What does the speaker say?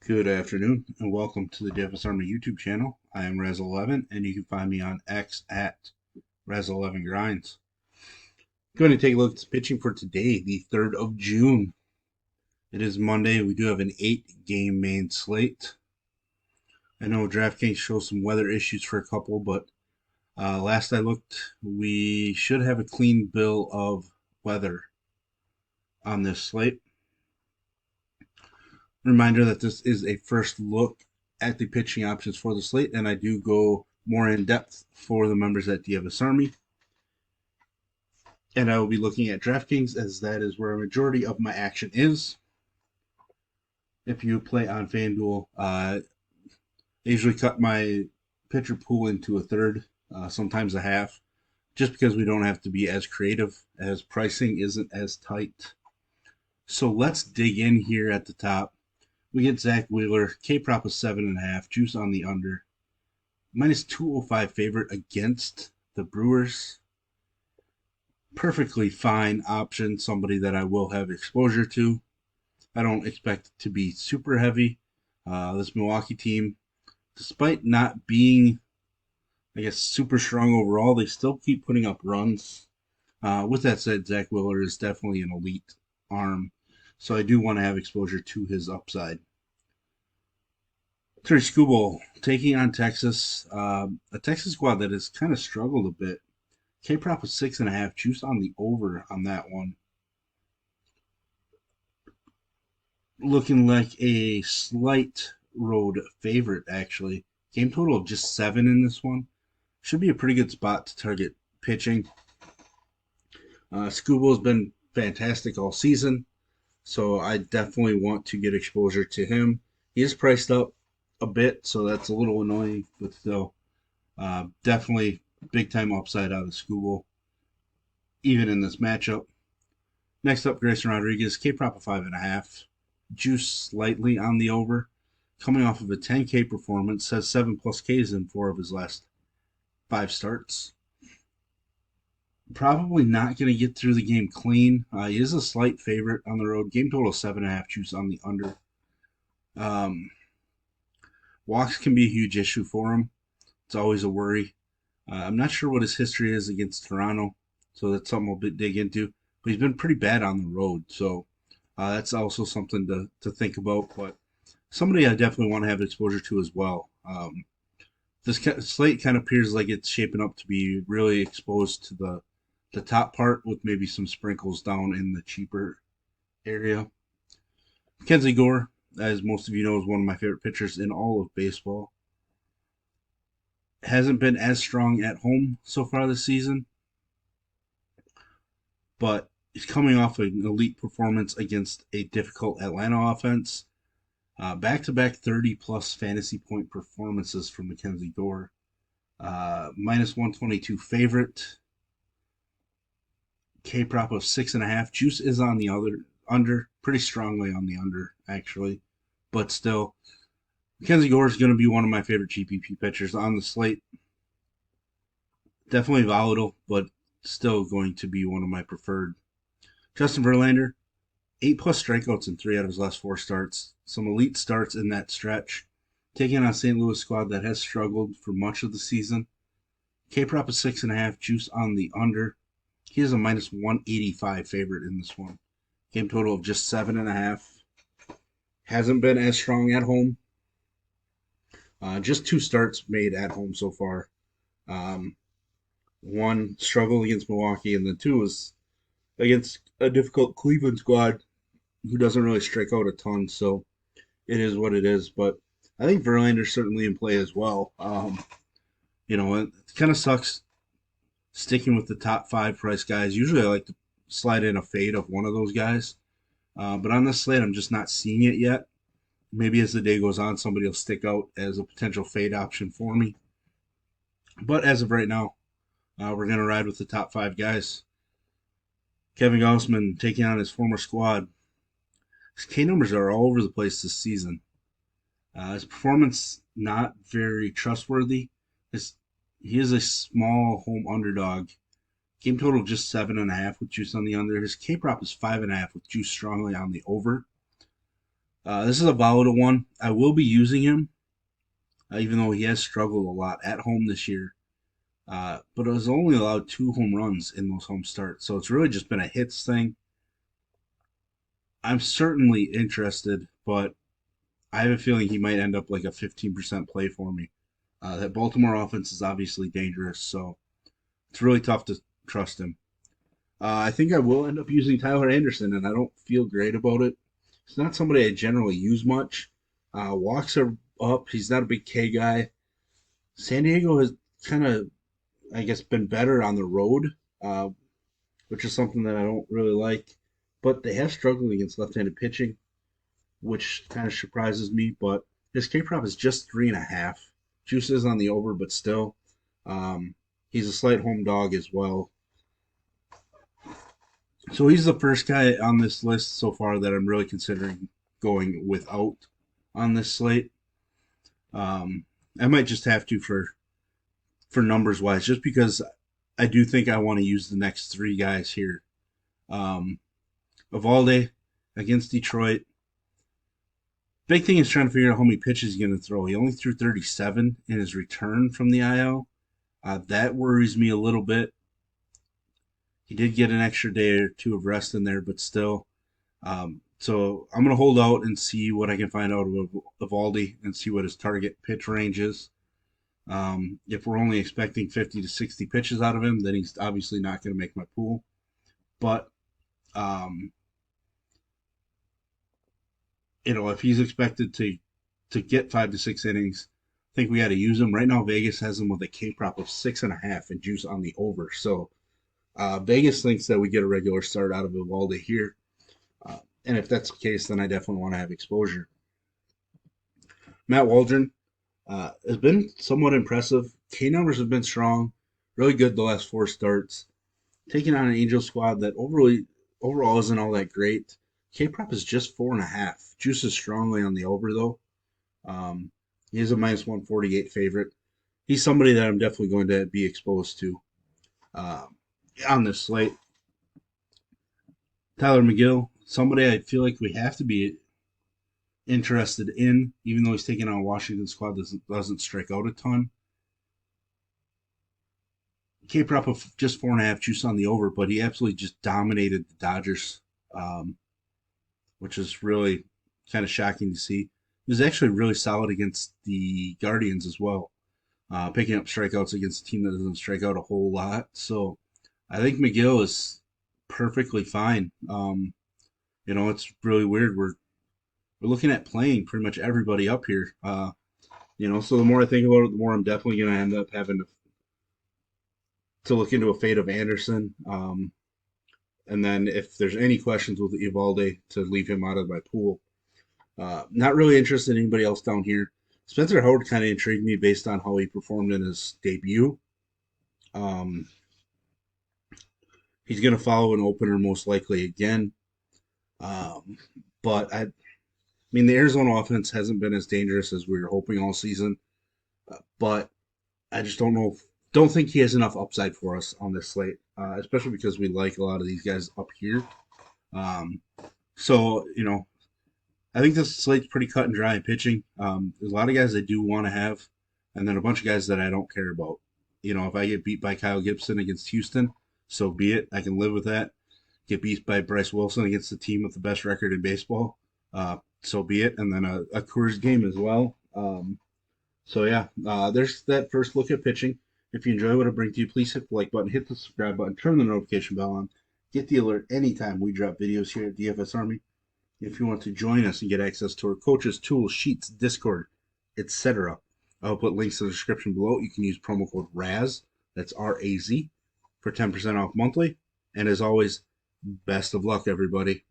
Good afternoon, and welcome to the DFS Army YouTube channel. I am Razzle11, and you can find me on X at Razzle11Grinds. Going to take a look at the pitching for today, the 3rd of June. It is Monday. We do have an 8-game main slate. I know DraftKings shows some weather issues for a couple, but last I looked, we should have a clean bill of weather on this slate. Reminder that this is a first look at the pitching options for the slate, and I do go more in depth for the members at DFS Army. And I will be looking at DraftKings as that is where a majority of my action is. If you play on FanDuel, I usually cut my pitcher pool into a third, sometimes a half, just because we don't have to be as creative as pricing isn't as tight. So let's dig in here at the top. We get Zach Wheeler, K-prop of 7.5, juice on the under. Minus 205 favorite against the Brewers. Perfectly fine option, somebody that I will have exposure to. I don't expect it to be super heavy. This Milwaukee team, despite not being, super strong overall, they still keep putting up runs. With that said, Zach Wheeler is definitely an elite arm. So I do want to have exposure to his upside. Terry Skubal taking on Texas, a Texas squad that has kind of struggled a bit. K-prop of 6.5, juice on the over on that one. Looking like a slight road favorite, actually. Game total of just 7 in this one. Should be a pretty good spot to target pitching. Skubal's been fantastic all season. So I definitely want to get exposure to him. He is priced up a bit, so that's a little annoying, but still, definitely big time upside out of Skubal, even in this matchup. Next up, Grayson Rodriguez, K-prop of 5.5, juice slightly on the over, coming off of a 10K performance, has 7+ Ks in 4 of his last 5 starts. Probably not going to get through the game clean. He is a slight favorite on the road. Game total 7.5, juice on the under. Walks can be a huge issue for him. It's always a worry. I'm not sure what his history is against Toronto, so that's something we'll dig into. But he's been pretty bad on the road, so that's also something to think about. But somebody I definitely want to have exposure to as well. This slate kind of appears like it's shaping up to be really exposed to the top part with maybe some sprinkles down in the cheaper area. Mackenzie Gore, as most of you know, is one of my favorite pitchers in all of baseball. Hasn't been as strong at home so far this season, but he's coming off an elite performance against a difficult Atlanta offense. Back-to-back 30-plus fantasy point performances from Mackenzie Gore. Minus 122 favorite. K-prop of 6.5. Juice is on the under, pretty strongly on the under, actually. But still, Mackenzie Gore is going to be one of my favorite GPP pitchers on the slate. Definitely volatile, but still going to be one of my preferred. Justin Verlander, 8+ strikeouts in 3 out of his last 4 starts. Some elite starts in that stretch. Taking on a St. Louis squad that has struggled for much of the season. K-prop of 6.5, juice on the under. He is a minus 185 favorite in this one. Game total of just 7.5. Hasn't been as strong at home. Just 2 starts made at home so far. One struggled against Milwaukee, and then 2 was against a difficult Cleveland squad who doesn't really strike out a ton. So it is what it is. But I think Verlander's certainly in play as well. It kind of sucks sticking with the top 5 price guys. Usually I like to slide in a fade of one of those guys. But on this slate, I'm just not seeing it yet. Maybe as the day goes on, somebody will stick out as a potential fade option for me. But as of right now, we're going to ride with the top 5 guys. Kevin Gausman taking on his former squad. His K numbers are all over the place this season. His performance not very trustworthy. He is a small home underdog. Game total just 7.5 with juice on the under. His K prop is 5.5 with juice strongly on the over. This is a volatile one. I will be using him, even though he has struggled a lot at home this year. But it was only allowed 2 home runs in those home starts, so it's really just been a hits thing. I'm certainly interested, but I have a feeling he might end up like a 15% play for me. That Baltimore offense is obviously dangerous, so it's really tough to trust him. I think I will end up using Tyler Anderson, and I don't feel great about it. He's not somebody I generally use much. Walks are up. He's not a big K guy. San Diego has kind of, I guess, been better on the road, uh, which is something that I don't really like. But they have struggled against left-handed pitching, which kind of surprises me. But his K prop is just 3.5. Juice is on the over, but still, um, he's a slight home dog as well. So he's the first guy on this list so far that I'm really considering going without on this slate. Um, I might just have to for numbers wise, just because I do think I want to use the next three guys here. Um, Evalde against Detroit. Big thing is trying to figure out how many pitches he's going to throw. He only threw 37 in his return from the IL. That worries me a little bit. He did get an extra day or two of rest in there, but still. So I'm going to hold out and see what I can find out of Evaldi and see what his target pitch range is. If we're only expecting 50 to 60 pitches out of him, then he's obviously not going to make my pool. But, um, if he's expected to get 5 to 6 innings, I think we got to use him. Right now, Vegas has him with a K prop of 6.5 and juice on the over. So Vegas thinks that we get a regular start out of Evaldi here. And if that's the case, then I definitely want to have exposure. Matt Waldron has been somewhat impressive. K numbers have been strong, really good the last 4 starts. Taking on an Angel squad that overall isn't all that great. K prop is just 4.5. Juice is strongly on the over though. He is a minus 148 favorite. He's somebody that I'm definitely going to be exposed to on this slate. Tyler McGill, somebody I feel like we have to be interested in, even though he's taking on a Washington squad that doesn't strike out a ton. K prop of just 4.5, juice on the over, but he absolutely just dominated the Dodgers, um, which is really kind of shocking to see. He was actually really solid against the Guardians as well, picking up strikeouts against a team that doesn't strike out a whole lot. So I think McGill is perfectly fine. It's really weird. We're looking at playing pretty much everybody up here. So the more I think about it, the more I'm definitely going to end up having to look into a fate of Anderson. And then if there's any questions with Evalde, to leave him out of my pool. Not really interested in anybody else down here. Spencer Howard kind of intrigued me based on how he performed in his debut. Um, he's going to follow an opener most likely again. Um, but I mean, the Arizona offense hasn't been as dangerous as we were hoping all season. But I just don't think he has enough upside for us on this slate, especially because we like a lot of these guys up here. Um, so, I think this slate's pretty cut and dry in pitching. There's a lot of guys I do want to have, and then a bunch of guys that I don't care about. If I get beat by Kyle Gibson against Houston, so be it. I can live with that. Get beat by Bryce Wilson against the team with the best record in baseball, so be it. And then a Coors game as well. There's that first look at pitching. If you enjoy what I bring to you, please hit the like button, hit the subscribe button, turn the notification bell on. Get the alert anytime we drop videos here at DFS Army. If you want to join us and get access to our coaches, tools, sheets, Discord, etc., I'll put links in the description below. You can use promo code RAZ, that's RAZ, for 10% off monthly. And as always, best of luck, everybody.